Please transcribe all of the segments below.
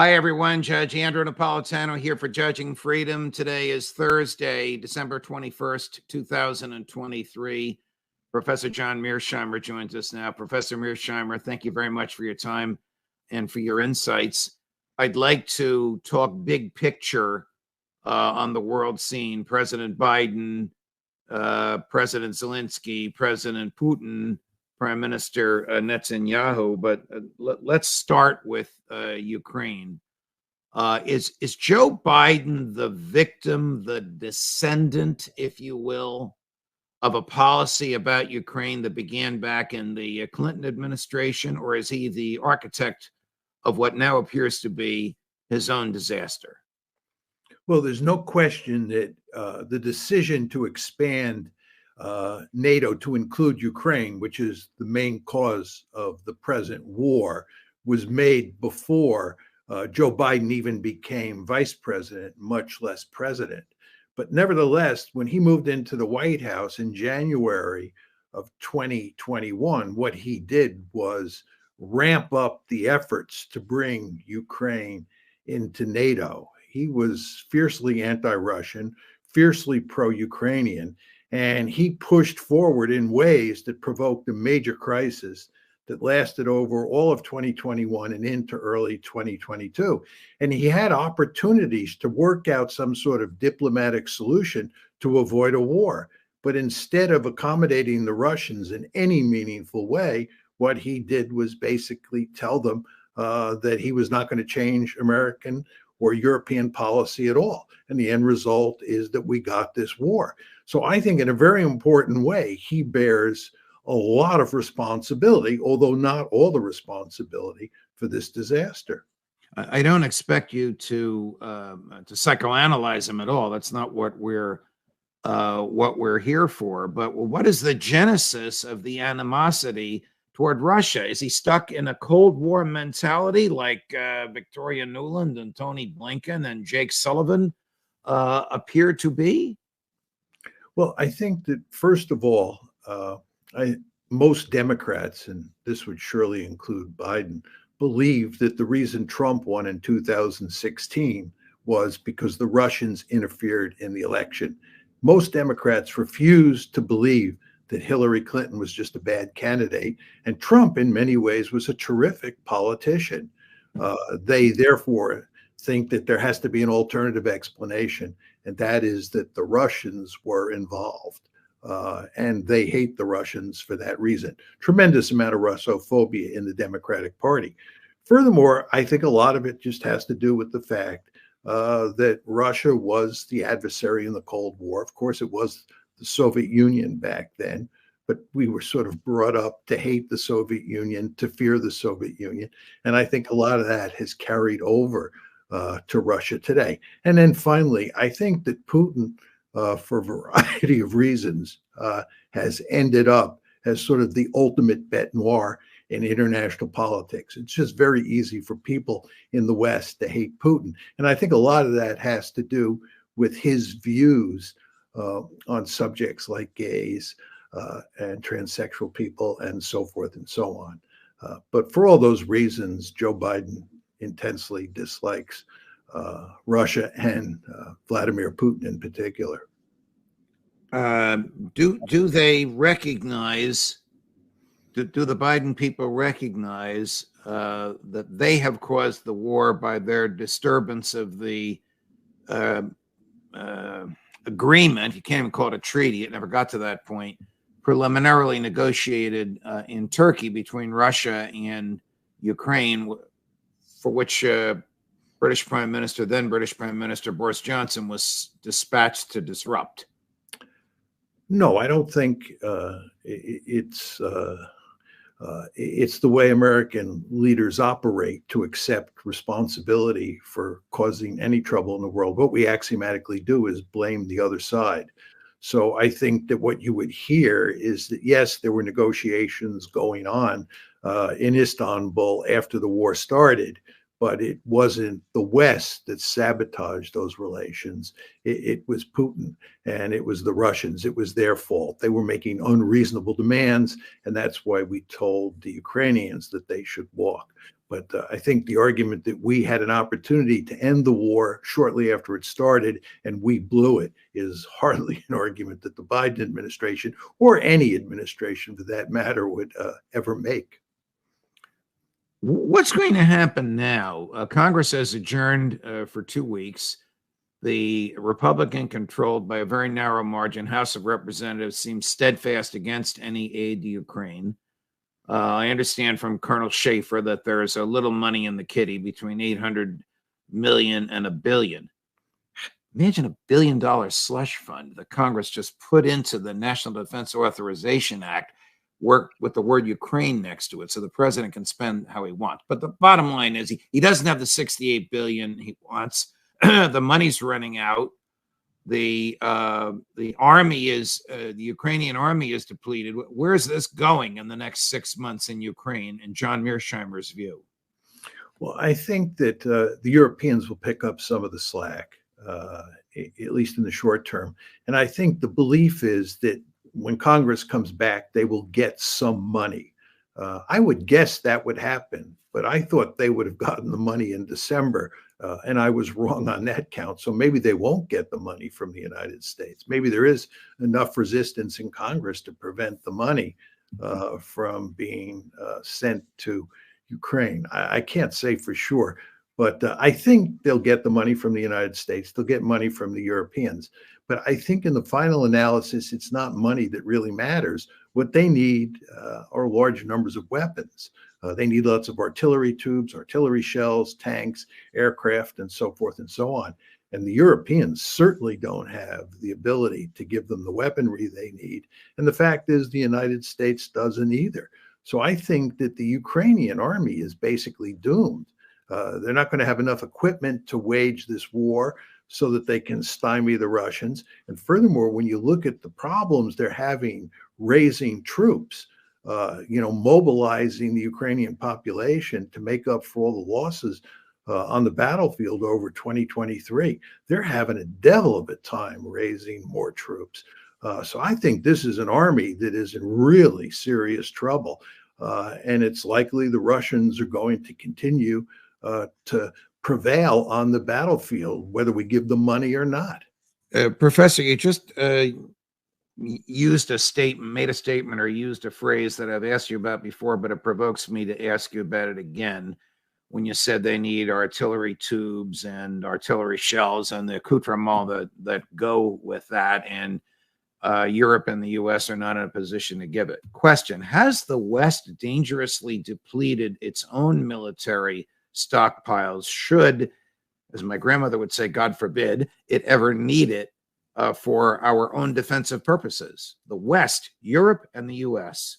Hi, everyone. Judge Andrew Napolitano here for Judging Freedom. Today is Thursday, December 21st, 2023. Professor John Mearsheimer joins us now. Professor Mearsheimer, thank you very much for your time and for your insights. I'd like to talk big picture on the world scene. President Biden, President Zelensky, President Putin, Prime Minister Netanyahu, but let's start with Ukraine. Is Joe Biden the victim, the descendant, if you will, of a policy about Ukraine that began back in the Clinton administration, or is he the architect of what now appears to be his own disaster? Well, there's no question that the decision to expand NATO to include Ukraine, which is the main cause of the present war, was made before Joe Biden even became vice president, much less president. But nevertheless, when he moved into the White House in January of 2021, what he did was ramp up the efforts to bring Ukraine into NATO. He was fiercely anti-Russian, fiercely pro-Ukrainian, and he pushed forward in ways that provoked a major crisis that lasted over all of 2021 and into early 2022. And he had opportunities to work out some sort of diplomatic solution to avoid a war. But instead of accommodating the Russians in any meaningful way, what he did was basically tell them that he was not going to change American or European policy at all. And the end result is that we got this war. So I think in a very important way, he bears a lot of responsibility, although not all the responsibility for this disaster. I don't expect you to psychoanalyze him at all. That's not what we're here for. But what is the genesis of the animosity toward Russia? Is he stuck in a Cold War mentality like Victoria Nuland and Tony Blinken and Jake Sullivan appear to be? Well, I think that first of all, most Democrats, and this would surely include Biden, believe that the reason Trump won in 2016 was because the Russians interfered in the election. Most Democrats refused to believe that Hillary Clinton was just a bad candidate, and Trump in many ways was a terrific politician. They therefore think that there has to be an alternative explanation, and that is that the Russians were involved. And they hate the Russians for that reason. Tremendous amount of Russophobia in the Democratic Party. Furthermore, I think a lot of it just has to do with the fact that Russia was the adversary in the Cold War. Of course, it was the Soviet Union back then, but we were sort of brought up to hate the Soviet Union, to fear the Soviet Union. And I think a lot of that has carried over to Russia today. And then finally, I think that Putin, for a variety of reasons, has ended up as sort of the ultimate bête noire in international politics. It's just very easy for people in the West to hate Putin. And I think a lot of that has to do with his views on subjects like gays and transsexual people and so forth and so on. But for all those reasons, Joe Biden intensely dislikes Russia and Vladimir Putin in particular. Do they recognize? Do the Biden people recognize that they have caused the war by their disturbance of the agreement? You can't even call it a treaty. It never got to that point. Preliminarily negotiated in Turkey between Russia and Ukraine, for which then British Prime Minister Boris Johnson was dispatched to disrupt. No, I don't think it's the way American leaders operate to accept responsibility for causing any trouble in the world. What we axiomatically do is blame the other side. So I think that what you would hear is that, yes, there were negotiations going on in Istanbul after the war started, but it wasn't the West that sabotaged those relations. It was Putin and it was the Russians. It was their fault. They were making unreasonable demands, and that's why we told the Ukrainians that they should walk. But I think the argument that we had an opportunity to end the war shortly after it started and we blew it is hardly an argument that the Biden administration or any administration for that matter would ever make. What's going to happen now? Congress has adjourned for 2 weeks. The Republican controlled by a very narrow margin House of Representatives seems steadfast against any aid to Ukraine. I understand from Colonel Schaefer that there's a little money in the kitty between 800 million and $1 billion. Imagine $1 billion slush fund that Congress just put into the National Defense Authorization Act, worked with the word Ukraine next to it, so the president can spend how he wants. But the bottom line is he doesn't have the 68 billion he wants. The money's running out. The army is the Ukrainian army is depleted. Where's this going in the next 6 months in Ukraine, in John Mearsheimer's view? Well, I think that the Europeans will pick up some of the slack, at least in the short term. And I think the belief is that when Congress comes back, they will get some money. I would guess that would happen, but I thought they would have gotten the money in December. And I was wrong on that count. So maybe they won't get the money from the United States. Maybe there is enough resistance in Congress to prevent the money from being sent to Ukraine. I can't say for sure, but I think they'll get the money from the United States. They'll get money from the Europeans. But I think in the final analysis, it's not money that really matters. What they need are large numbers of weapons. They need lots of artillery tubes, artillery shells, tanks, aircraft, and so forth and so on. And the Europeans certainly don't have the ability to give them the weaponry they need. And the fact is, the United States doesn't either. So I think that the Ukrainian army is basically doomed. They're not going to have enough equipment to wage this war so that they can stymie the Russians. And furthermore, when you look at the problems they're having raising troops, mobilizing the Ukrainian population to make up for all the losses on the battlefield over 2023, they're having a devil of a time raising more troops. So I think this is an army that is in really serious trouble. And it's likely the Russians are going to continue to prevail on the battlefield, whether we give them money or not. Professor, you just used a statement, made a statement, or used a phrase that I've asked you about before, but it provokes me to ask you about it again. When you said they need artillery tubes and artillery shells and the accoutrement that go with that, and Europe and the U.S. are not in a position to give it. Question: has the West dangerously depleted its own military stockpiles should, as my grandmother would say, God forbid, it ever need it for our own defensive purposes? The West, Europe, and the U.S.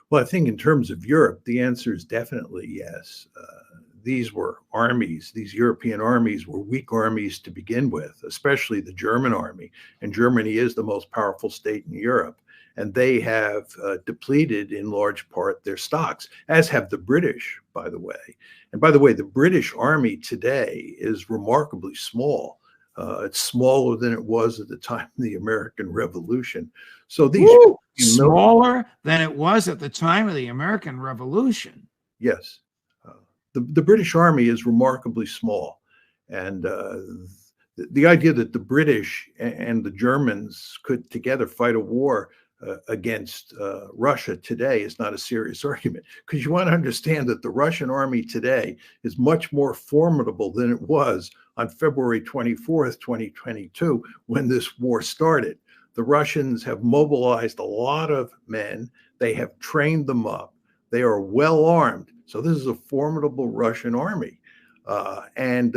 Well, I think in terms of Europe, the answer is definitely yes. These were armies, these European armies were weak armies to begin with, especially the German army. And Germany is the most powerful state in Europe. And they have depleted in large part their stocks, as have the British, by the way. And by the way, the British army today is remarkably small. It's smaller than it was at the time of the American Revolution. So these smaller than it was at the time of the American Revolution. Yes. The British army is remarkably small. And the idea that the British and the Germans could together fight a war against Russia today is not a serious argument, because you want to understand that the Russian army today is much more formidable than it was on February 24th, 2022, when this war started. The Russians have mobilized a lot of men. They have trained them up. They are well armed. So this is a formidable Russian army. And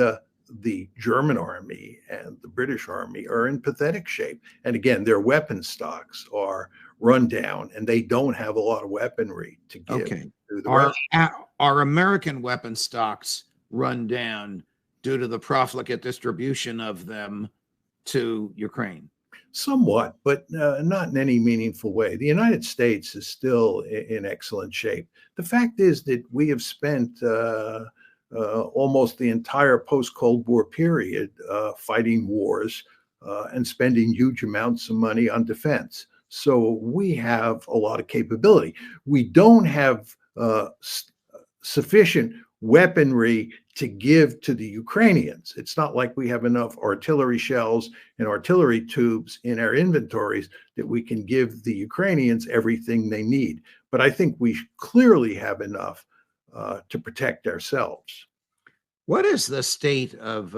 the German army and the British army are in pathetic shape. And again, their weapon stocks are run down, and they don't have a lot of weaponry to give. Okay. To the Russians. Are American weapon stocks run down due to the profligate distribution of them to Ukraine? Somewhat, but not in any meaningful way. The United States is still in excellent shape. The fact is that we have spent almost the entire post-Cold War period fighting wars and spending huge amounts of money on defense. So we have a lot of capability. We don't have sufficient weaponry to give to the Ukrainians. It's not like we have enough artillery shells and artillery tubes in our inventories that we can give the Ukrainians everything they need. But I think we clearly have enough to protect ourselves. What is the state of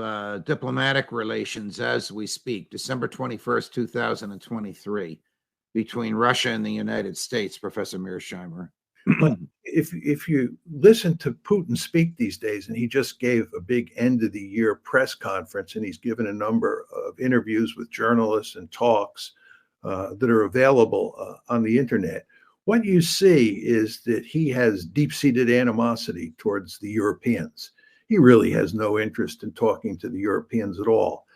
diplomatic relations as we speak, December 21st, 2023, between Russia and the United States, Professor Mearsheimer? If you listen to Putin speak these days, and he just gave a big end of the year press conference, and he's given a number of interviews with journalists and talks that are available on the internet, what you see is that he has deep-seated animosity towards the Europeans. He really has no interest in talking to the Europeans at all.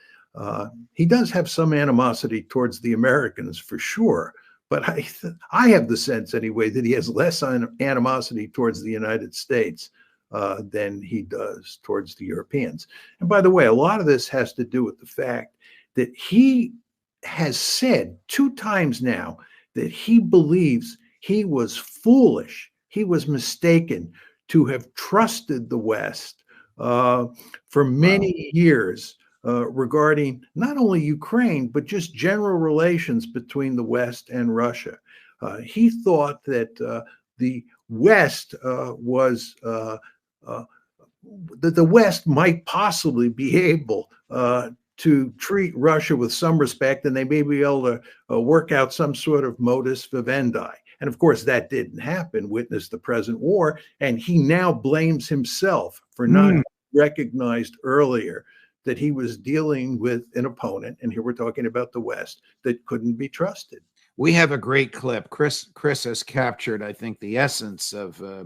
He does have some animosity towards the Americans for sure, but I have the sense anyway that he has less animosity towards the United States than he does towards the Europeans. And by the way, a lot of this has to do with the fact that he has said 2 times now that he believes he was foolish, he was mistaken to have trusted the West for many years regarding not only Ukraine, but just general relations between the West and Russia. He thought that the West that the West might possibly be able to treat Russia with some respect, and they may be able to work out some sort of modus vivendi. And of course, that didn't happen, witness the present war. And he now blames himself for not recognized earlier that he was dealing with an opponent, and here we're talking about the West, that couldn't be trusted. We have a great clip. Chris has captured, I think, the essence of a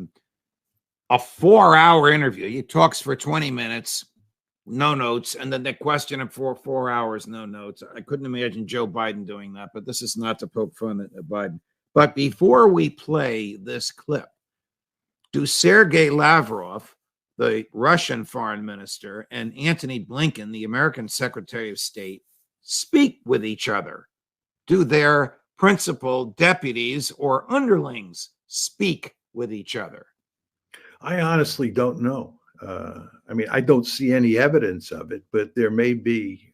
4-hour interview. He talks for 20 minutes, no notes, and then they question him for 4 hours, no notes. I couldn't imagine Joe Biden doing that, but this is not to poke fun at Biden. But before we play this clip, do Sergei Lavrov, the Russian foreign minister, and Antony Blinken, the American Secretary of State, speak with each other? Do their principal deputies or underlings speak with each other? I honestly don't know. I mean, I don't see any evidence of it, but there may be,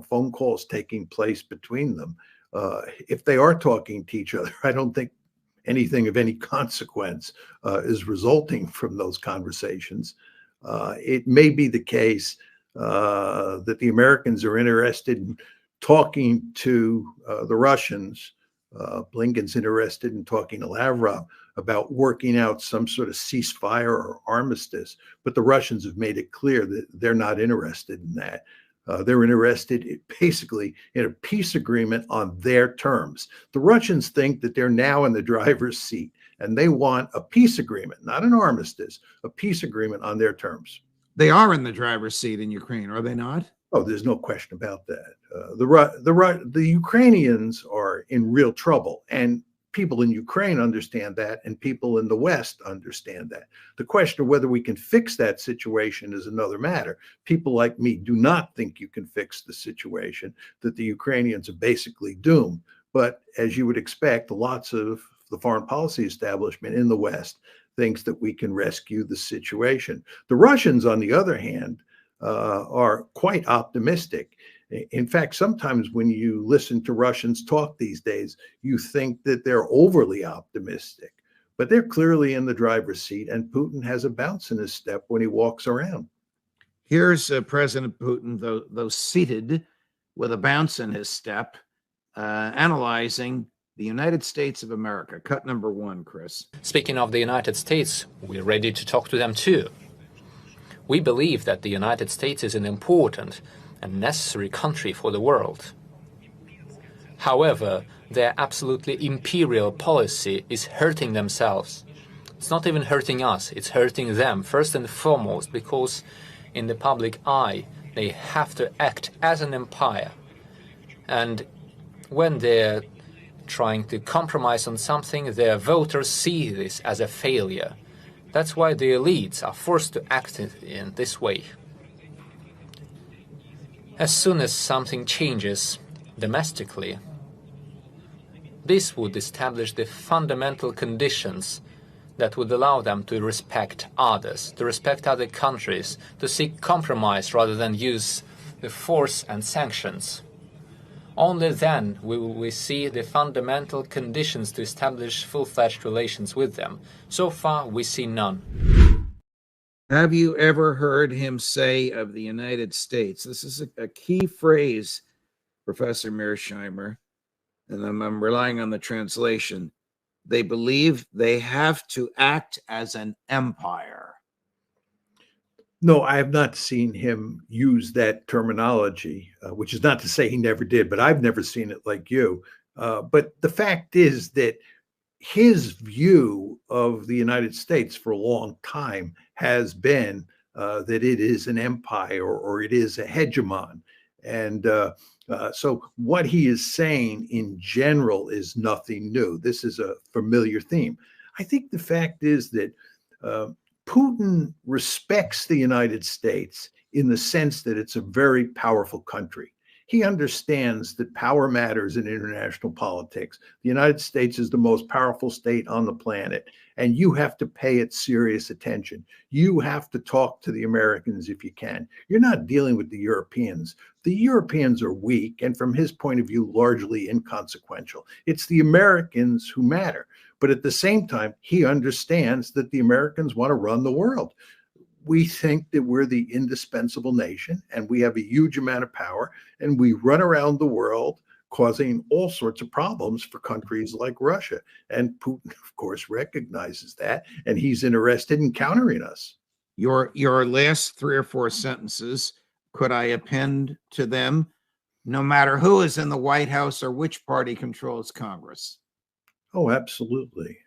phone calls taking place between them. If they are talking to each other, I don't think anything of any consequence is resulting from those conversations. It may be the case that the Americans are interested in talking to the Russians. Blinken's interested in talking to Lavrov about working out some sort of ceasefire or armistice, but the Russians have made it clear that they're not interested in that. They're interested basically in a peace agreement on their terms. The Russians think that they're now in the driver's seat, and they want a peace agreement, not an armistice, a peace agreement on their terms. They are in the driver's seat in Ukraine, are they not? Oh, there's no question about that. The Ukrainians are in real trouble, and people in Ukraine understand that, and people in the West understand that. The question of whether we can fix that situation is another matter. People like me do not think you can fix the situation, that the Ukrainians are basically doomed. But as you would expect, lots of the foreign policy establishment in the West thinks that we can rescue the situation. The Russians, on the other hand, are quite optimistic. In fact, sometimes when you listen to Russians talk these days, you think that they're overly optimistic, but they're clearly in the driver's seat, and Putin has a bounce in his step when he walks around. Here's President Putin, though seated with a bounce in his step, analyzing the United States of America. Cut number 1, Chris. Speaking of the United States, we're ready to talk to them too. We believe that the United States is an important and necessary country for the world. However, their absolutely imperial policy is hurting themselves. It's not even hurting us, it's hurting them first and foremost, because in the public eye they have to act as an empire. And when they're trying to compromise on something, their voters see this as a failure. That's why the elites are forced to act in this way. As soon as something changes domestically, this would establish the fundamental conditions that would allow them to respect others, to respect other countries, to seek compromise rather than use the force and sanctions. Only then will we see the fundamental conditions to establish full-fledged relations with them. So far, we see none. Have you ever heard him say of the United States? This is a key phrase, Professor Mearsheimer, and I'm relying on the translation. They believe they have to act as an empire. No, I have not seen him use that terminology, which is not to say he never did, but I've never seen it like you. But the fact is that his view of the United States for a long time has been that it is an empire or it is a hegemon. And so what he is saying in general is nothing new. This is a familiar theme. I think the fact is that Putin respects the United States in the sense that it's a very powerful country. He understands that power matters in international politics. The United States is the most powerful state on the planet, and you have to pay it serious attention. You have to talk to the Americans if you can. You're not dealing with the Europeans. The Europeans are weak, and from his point of view, largely inconsequential. It's the Americans who matter. But at the same time, he understands that the Americans want to run the world. We think that we're the indispensable nation and we have a huge amount of power, and we run around the world causing all sorts of problems for countries like Russia. And Putin, of course, recognizes that, and he's interested in countering us. Your last 3 or 4 sentences, could I append to them? No matter who is in the White House or which party controls Congress. Oh, absolutely.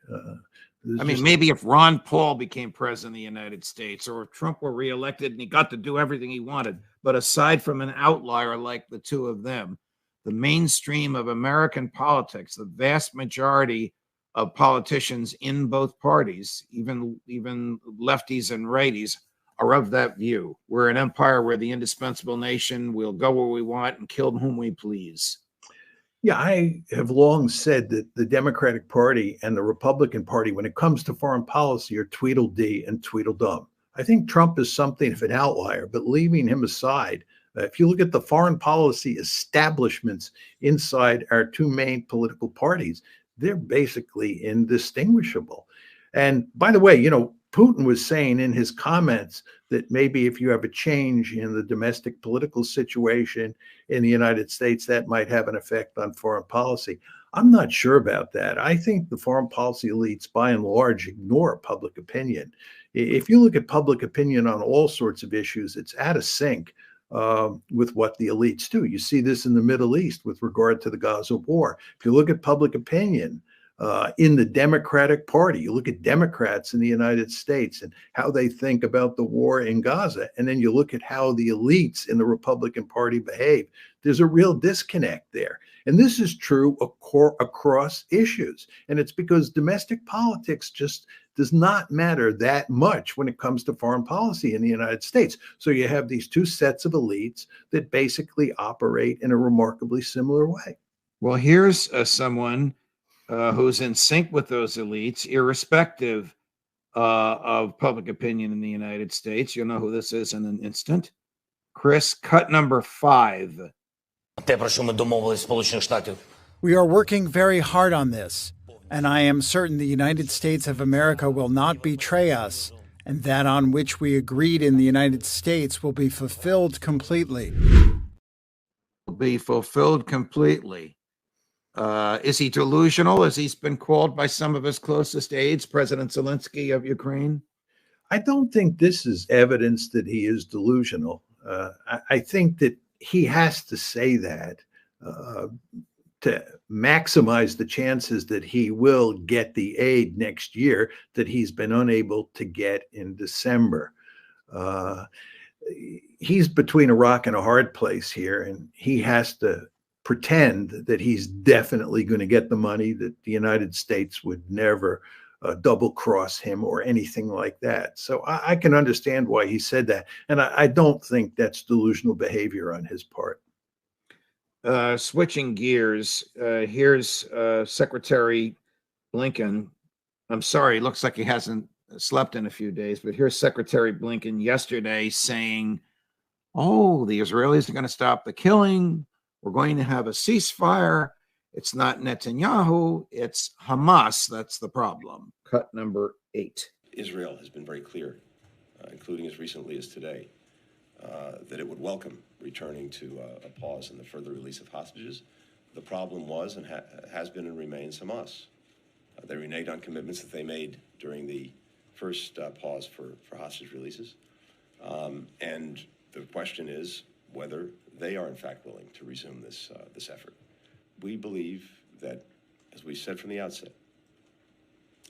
I mean, maybe if Ron Paul became president of the United States, or if Trump were reelected and he got to do everything he wanted, but aside from an outlier like the two of them, the mainstream of American politics, the vast majority of politicians in both parties, even lefties and righties, are of that view. We're an empire, we're the indispensable nation, we'll go where we want and kill whom we please. Yeah, I have long said that the Democratic Party and the Republican Party, when it comes to foreign policy, are Tweedledee and Tweedledum. I think Trump is something of an outlier, but leaving him aside, if you look at the foreign policy establishments inside our two main political parties, they're basically indistinguishable. And by the way, you know, Putin was saying in his comments that maybe if you have a change in the domestic political situation in the United States, that might have an effect on foreign policy. I'm not sure about that. I think the foreign policy elites, by and large, ignore public opinion. If you look at public opinion on all sorts of issues, it's out of sync with what the elites do. You see this in the Middle East with regard to the Gaza war. If you look at public opinion, in the Democratic Party, you look at Democrats in the United States and how they think about the war in Gaza, and then you look at how the elites in the Republican Party behave. There's a real disconnect there. And this is true across issues. And it's because domestic politics just does not matter that much when it comes to foreign policy in the United States. So you have these two sets of elites that basically operate in a remarkably similar way. Well, here's someone who's in sync with those elites, irrespective of public opinion in the United States. You'll know who this is in an instant. Chris, cut number 5. We are working very hard on this, and I am certain the United States of America will not betray us, and that on which we agreed in the United States will be fulfilled completely. Will be fulfilled completely. Is he delusional, as he's been called by some of his closest aides, President Zelensky of Ukraine? I don't think this is evidence that he is delusional. I think that he has to say that to maximize the chances that he will get the aid next year that he's been unable to get in December. He's between a rock and a hard place here, and he has to pretend that he's definitely going to get the money, that the United States would never double cross him or anything like that. So I can understand why he said that. And I don't think that's delusional behavior on his part. Switching gears, here's Secretary Blinken I'm sorry, it looks like he hasn't slept in a few days, but here's Secretary Blinken yesterday saying, oh, the Israelis are going to stop the killing. We're going to have a ceasefire. It's not Netanyahu, it's Hamas. That's the problem. Cut number 8. Israel has been very clear, including as recently as today, that it would welcome returning to a pause in the further release of hostages. The problem was and has been and remains Hamas. They reneged on commitments that they made during the first pause for hostage releases. And the question is whether they are in fact willing to resume this effort. We believe that, as we said from the outset,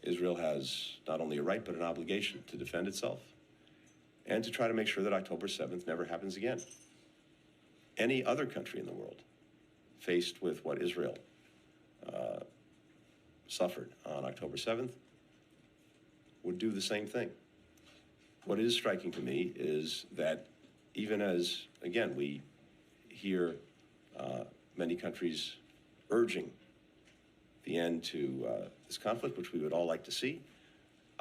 Israel has not only a right but an obligation to defend itself and to try to make sure that October 7th never happens again. Any other country in the world faced with what Israel suffered on October 7th would do the same thing. What is striking to me is that even as, again, we hear many countries urging the end to this conflict, which we would all like to see,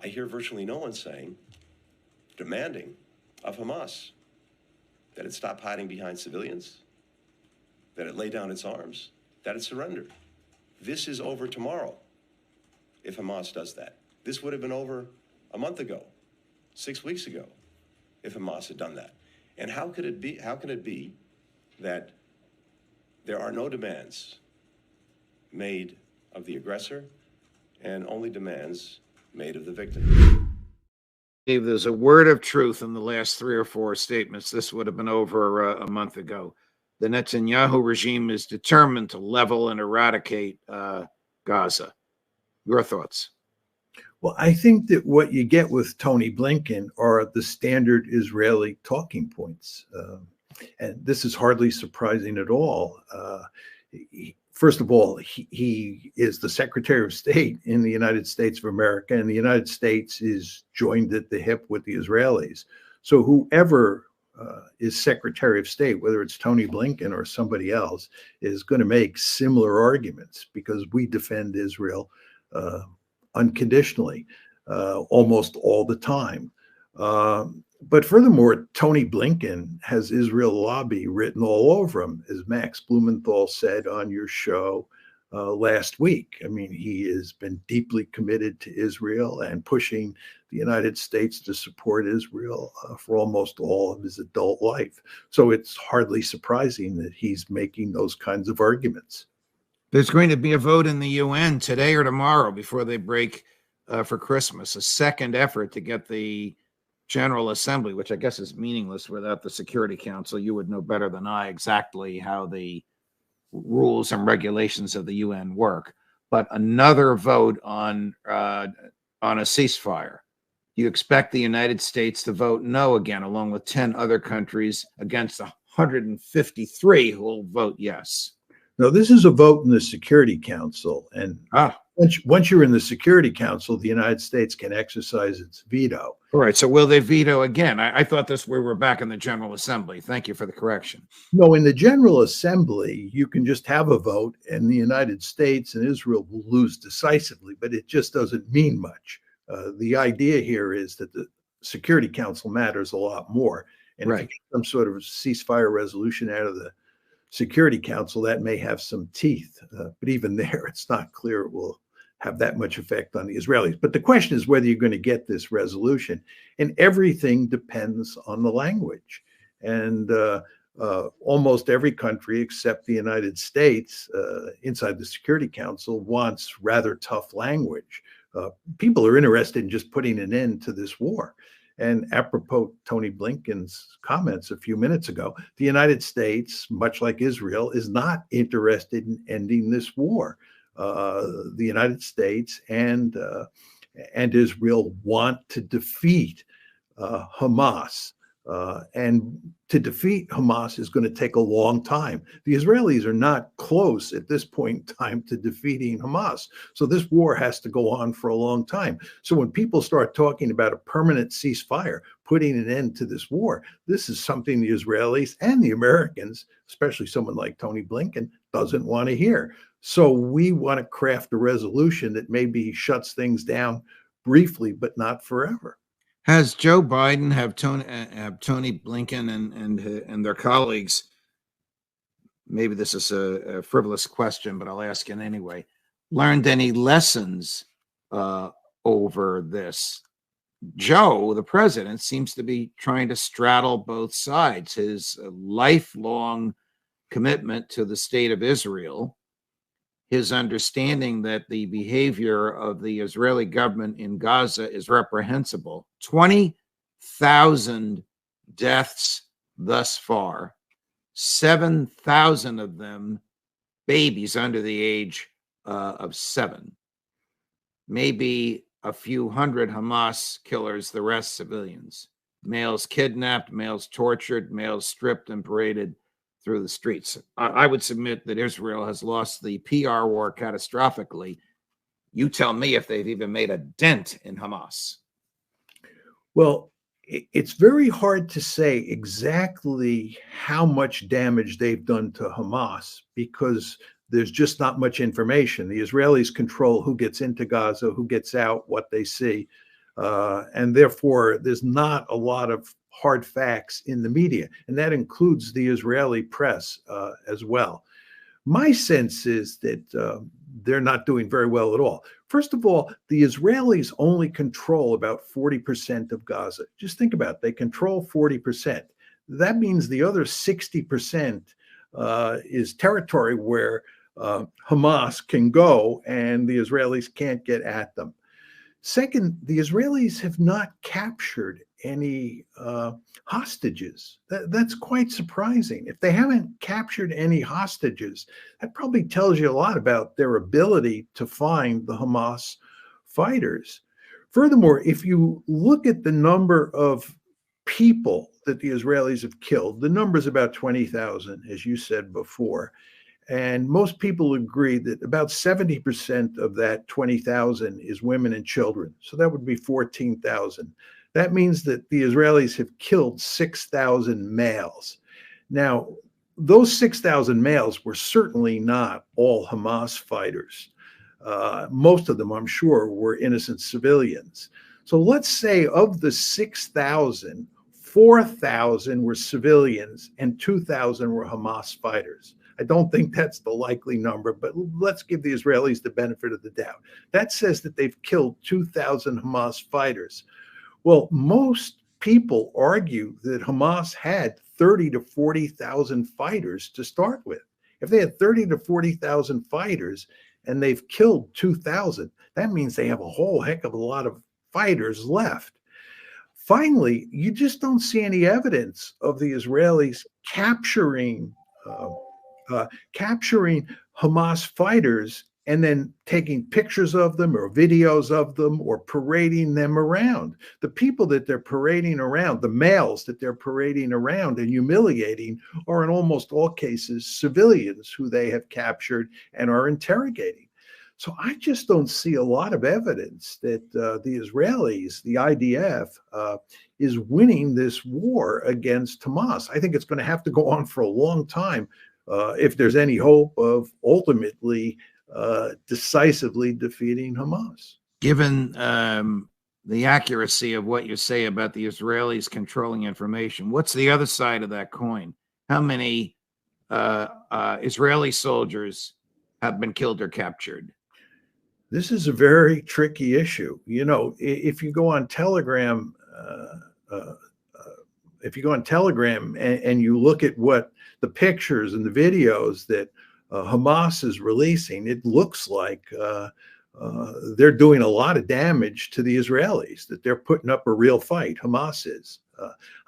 I hear virtually no one saying, demanding of Hamas that it stop hiding behind civilians, that it lay down its arms, that it surrender. This is over tomorrow if Hamas does that. This would have been over a month ago, 6 weeks ago, if Hamas had done that. And how can it be that there are no demands made of the aggressor and only demands made of the victim? If there's a word of truth in the last 3 or 4 statements, this would have been over a month ago. The Netanyahu regime is determined to level and eradicate Gaza. Your thoughts? Well, I think that what you get with Tony Blinken are the standard Israeli talking points. And this is hardly surprising at all. First of all, he is the Secretary of State in the United States of America, and the United States is joined at the hip with the Israelis. So whoever is Secretary of State, whether it's Tony Blinken or somebody else, is going to make similar arguments because we defend Israel unconditionally, almost all the time. But furthermore, Tony Blinken has Israel lobby written all over him, as Max Blumenthal said on your show last week. I mean, he has been deeply committed to Israel and pushing the United States to support Israel for almost all of his adult life. So it's hardly surprising that he's making those kinds of arguments. There's going to be a vote in the UN today or tomorrow before they break for Christmas, a second effort to get the General Assembly, which I guess is meaningless without the Security Council. You would know better than I exactly how the rules and regulations of the UN work, but another vote on a ceasefire. You expect the United States to vote no again, along with 10 other countries against 153 who will vote yes. No, this is a vote in the Security Council, and once you're in the Security Council, the United States can exercise its veto. All right. So will they veto again? I thought we were back in the General Assembly. Thank you for the correction. No, in the General Assembly, you can just have a vote, and the United States and Israel will lose decisively, but it just doesn't mean much. The idea here is that the Security Council matters a lot more, and right. If you get some sort of ceasefire resolution out of the Security Council, that may have some teeth, but even there, it's not clear it will have that much effect on the Israelis. But the question is whether you're going to get this resolution, and everything depends on the language. And almost every country except the United States inside the Security Council wants rather tough language. People are interested in just putting an end to this war. And apropos Tony Blinken's comments a few minutes ago, the United States, much like Israel, is not interested in ending this war. The United States and Israel want to defeat Hamas. And to defeat Hamas is going to take a long time. The Israelis are not close at this point in time to defeating Hamas. So this war has to go on for a long time. So when people start talking about a permanent ceasefire, putting an end to this war, this is something the Israelis and the Americans, especially someone like Tony Blinken, doesn't want to hear. So we want to craft a resolution that maybe shuts things down briefly, but not forever. Has Joe Biden, have Tony Blinken and their colleagues, maybe this is a frivolous question, but I'll ask it anyway, learned any lessons over this? Joe, the president, seems to be trying to straddle both sides. His lifelong commitment to the state of Israel, his understanding that the behavior of the Israeli government in Gaza is reprehensible. 20,000 deaths thus far, 7,000 of them babies under the age of 7. Maybe a few hundred Hamas killers, the rest civilians. Males kidnapped, males tortured, males stripped and paraded through the streets. I would submit that Israel has lost the PR war catastrophically. You tell me if they've even made a dent in Hamas. Well, it's very hard to say exactly how much damage they've done to Hamas because there's just not much information. The Israelis control who gets into Gaza, who gets out, what they see. And therefore, there's not a lot of hard facts in the media. And that includes the Israeli press as well. My sense is that they're not doing very well at all. First of all, the Israelis only control about 40% of Gaza. Just think about it. They control 40%. That means the other 60% is territory where Hamas can go and the Israelis can't get at them. Second, the Israelis have not captured any hostages. That's quite surprising. If they haven't captured any hostages, that probably tells you a lot about their ability to find the Hamas fighters. Furthermore, if you look at the number of people that the Israelis have killed, the number is about 20,000, as you said before. And most people agree that about 70% of that 20,000 is women and children. So that would be 14,000. That means that the Israelis have killed 6,000 males. Now, those 6,000 males were certainly not all Hamas fighters. Most of them, I'm sure, were innocent civilians. So let's say of the 6,000, 4,000 were civilians and 2,000 were Hamas fighters. I don't think that's the likely number, but let's give the Israelis the benefit of the doubt. That says that they've killed 2,000 Hamas fighters. Well, most people argue that Hamas had 30 to 40,000 fighters to start with. If they had 30 to 40,000 fighters and they've killed 2,000, that means they have a whole heck of a lot of fighters left. Finally, you just don't see any evidence of the Israelis capturing Hamas fighters and then taking pictures of them or videos of them or parading them around. The people that they're parading around, the males that they're parading around and humiliating, are in almost all cases civilians who they have captured and are interrogating. So I just don't see a lot of evidence that the Israelis, the IDF, is winning this war against Hamas. I think it's going to have to go on for a long time if there's any hope of ultimately decisively defeating Hamas. Given the accuracy of what you say about the Israelis controlling information, what's the other side of that coin? How many Israeli soldiers have been killed or captured? This is a very tricky issue. You know, if you go on Telegram, and you look at what the pictures and the videos that Hamas is releasing, it looks like they're doing a lot of damage to the Israelis, that they're putting up a real fight. Hamas is.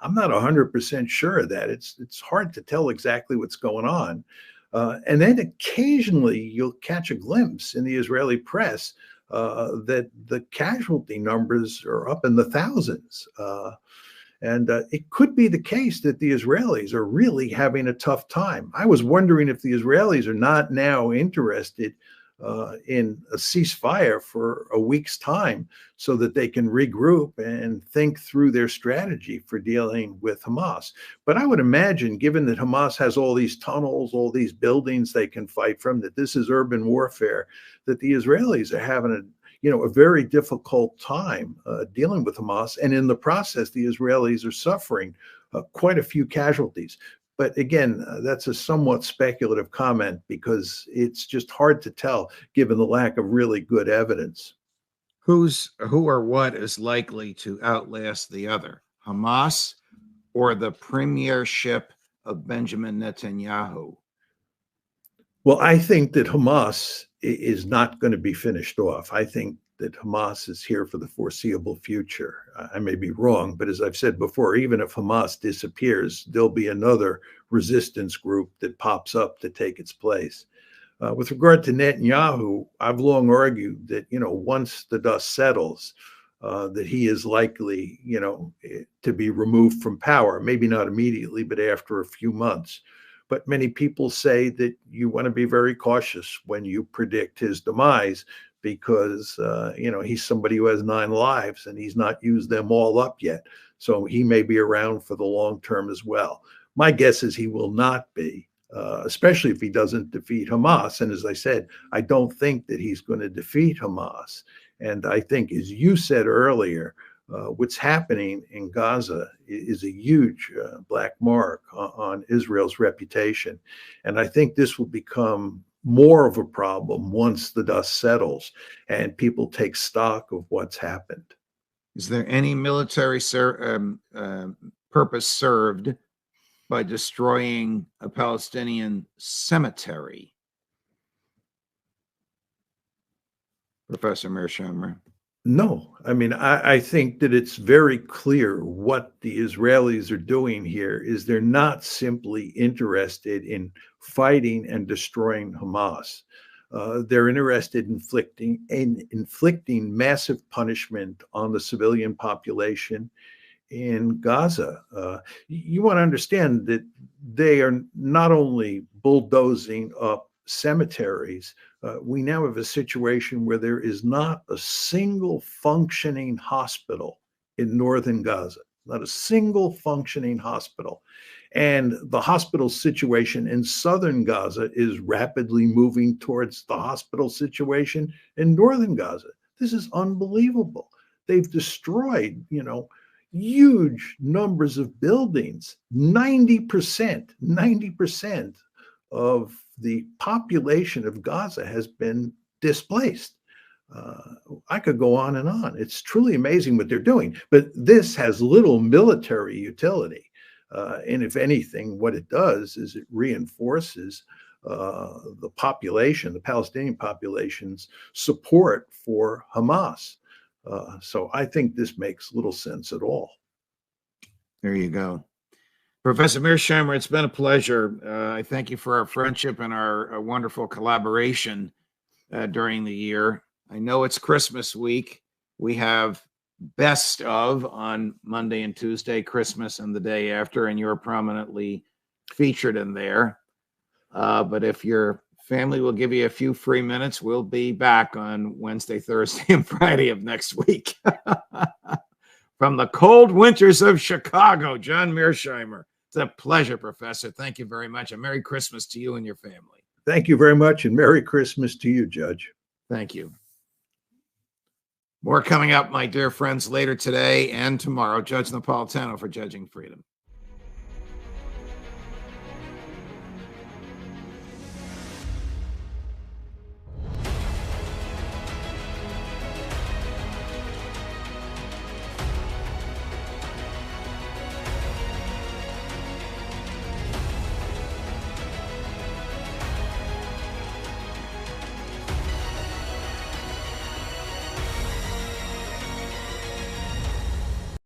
I'm not 100% sure of that. It's hard to tell exactly what's going on. And then occasionally you'll catch a glimpse in the Israeli press that the casualty numbers are up in the thousands. And it could be the case that the Israelis are really having a tough time. I was wondering if the Israelis are not now interested in a ceasefire for a week's time so that they can regroup and think through their strategy for dealing with Hamas. But I would imagine, given that Hamas has all these tunnels, all these buildings they can fight from, that this is urban warfare, that the Israelis are having a very difficult time dealing with Hamas. And in the process, the Israelis are suffering quite a few casualties. But again, that's a somewhat speculative comment because it's just hard to tell given the lack of really good evidence. Who or what is likely to outlast the other, Hamas or the premiership of Benjamin Netanyahu? Well, I think that Hamas is not going to be finished off. I think that Hamas is here for the foreseeable future. I may be wrong, but as I've said before, even if Hamas disappears, there'll be another resistance group that pops up to take its place. With regard to Netanyahu, I've long argued that, once the dust settles, that he is likely, to be removed from power, maybe not immediately, but after a few months. But many people say that you want to be very cautious when you predict his demise because, he's somebody who has 9 lives and he's not used them all up yet. So he may be around for the long term as well. My guess is he will not be, especially if he doesn't defeat Hamas. And as I said, I don't think that he's going to defeat Hamas. And I think, as you said earlier, what's happening in Gaza is a huge black mark on Israel's reputation. And I think this will become more of a problem once the dust settles and people take stock of what's happened. Is there any military purpose served by destroying a Palestinian cemetery? Professor Mearsheimer. No, I mean, I think that it's very clear what the Israelis are doing here is they're not simply interested in fighting and destroying Hamas. They're interested in inflicting massive punishment on the civilian population in Gaza. You want to understand that they are not only bulldozing up cemeteries, we now have a situation where there is not a single functioning hospital in northern Gaza, not a single functioning hospital. And the hospital situation in southern Gaza is rapidly moving towards the hospital situation in northern Gaza. This is unbelievable. They've destroyed, huge numbers of buildings. 90% of the population of Gaza has been displaced. I could go on and on. It's truly amazing what they're doing, but this has little military utility. And if anything, what it does is it reinforces the Palestinian population's support for Hamas. So I think this makes little sense at all. There you go. Professor Mearsheimer, it's been a pleasure. I thank you for our friendship and our wonderful collaboration during the year. I know it's Christmas week. We have Best of on Monday and Tuesday, Christmas and the day after, and you're prominently featured in there. But if your family will give you a few free minutes, we'll be back on Wednesday, Thursday, and Friday of next week. From the cold winters of Chicago, John Mearsheimer. It's a pleasure, Professor. Thank you very much. And Merry Christmas to you and your family. Thank you very much, and Merry Christmas to you, Judge. Thank you. More coming up, my dear friends, later today and tomorrow. Judge Napolitano for Judging Freedom.